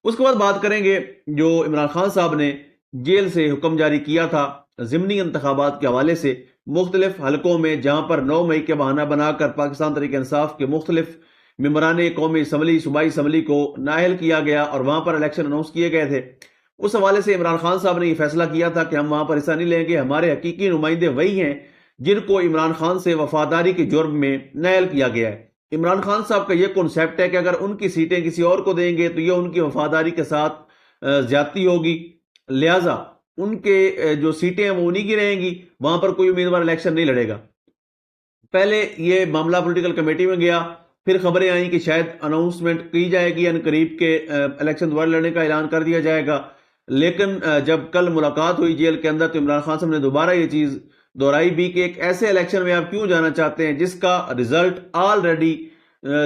اس کے بعد بات کریں گے جو عمران خان صاحب نے جیل سے حکم جاری کیا تھا ضمنی انتخابات کے حوالے سے مختلف حلقوں میں، جہاں پر 9 مئی کے بہانہ بنا کر پاکستان تحریک انصاف کے مختلف ممبران قومی اسمبلی، صوبائی اسمبلی کو نااہل کیا گیا اور وہاں پر الیکشن اناؤنس کیے گئے تھے۔ اس حوالے سے عمران خان صاحب نے یہ فیصلہ کیا تھا کہ ہم وہاں پر حصہ نہیں لیں گے، ہمارے حقیقی نمائندے وہی ہیں جن کو عمران خان سے وفاداری کے جرم میں نااہل کیا گیا ہے۔ عمران خان صاحب کا یہ کنسیپٹ ہے کہ اگر ان کی سیٹیں کسی اور کو دیں گے تو یہ ان کی وفاداری کے ساتھ زیادتی ہوگی، لہٰذا ان کے جو سیٹیں ہیں وہ انہی کی رہیں گی، وہاں پر کوئی امیدوار الیکشن نہیں لڑے گا۔ پہلے یہ معاملہ پولیٹیکل کمیٹی میں گیا، پھر خبریں آئیں کہ شاید اناؤنسمنٹ کی جائے گی، ان قریب کے الیکشن دوبارہ لڑنے کا اعلان کر دیا جائے گا، لیکن جب کل ملاقات ہوئی جیل کے اندر تو عمران خان صاحب نے دوبارہ یہ چیز دہرائی بھی کہ ایک ایسے الیکشن میں آپ کیوں جانا چاہتے ہیں جس کا رزلٹ آلریڈی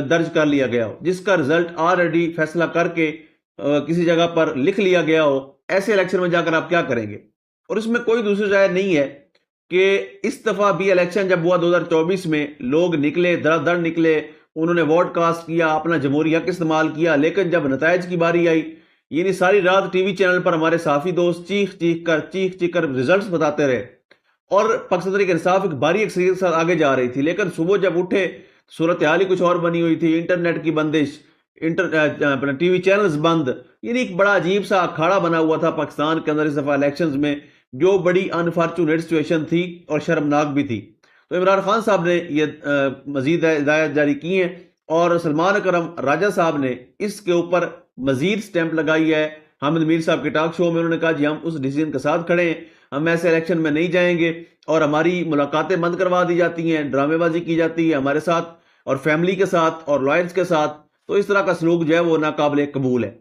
درج کر لیا گیا ہو، جس کا رزلٹ آلریڈی فیصلہ کر کے کسی جگہ پر لکھ لیا گیا ہو، ایسے الیکشن میں جا کر آپ کیا کریں گے؟ اور اس میں کوئی دوسری رائے نہیں ہے کہ اس دفعہ بھی الیکشن جب ہوا 2024 میں، لوگ نکلے، در در نکلے، انہوں نے ووٹ کاسٹ کیا، اپنا جمہوری حق استعمال کیا، لیکن جب نتائج کی باری آئی، یعنی ساری رات ٹی وی چینل پر ہمارے صحافی دوست چیخ چیخ کر ریزلٹس بتاتے رہے اور پاکستان تحریک انصاف ایک بھاری اکثریت کے ساتھ آگے جا رہی تھی، لیکن صبح جب اٹھے صورتحال ہی کچھ اور بنی ہوئی تھی، انٹرنیٹ کی بندش، ٹی وی چینلز بند، یعنی ایک بڑا عجیب سا اکھاڑا بنا ہوا تھا پاکستان کے اندر اس دفعہ الیکشنز میں، جو بڑی انفارچونیٹ سچویشن تھی اور شرمناک بھی تھی۔ تو عمران خان صاحب نے یہ مزید ہدایت جاری کی ہیں اور سلمان اکرم راجہ صاحب نے اس کے اوپر مزید سٹیمپ لگائی ہے۔ حامد میر صاحب کے ٹاک شو میں انہوں نے کہا جی ہم اس ڈیسیجن کے ساتھ کھڑے ہیں، ہم ایسے الیکشن میں نہیں جائیں گے، اور ہماری ملاقاتیں بند کروا دی جاتی ہیں، ڈرامے بازی کی جاتی ہے ہمارے ساتھ اور فیملی کے ساتھ اور لائرز کے ساتھ، تو اس طرح کا سلوک جو ہے وہ ناقابل قبول ہے۔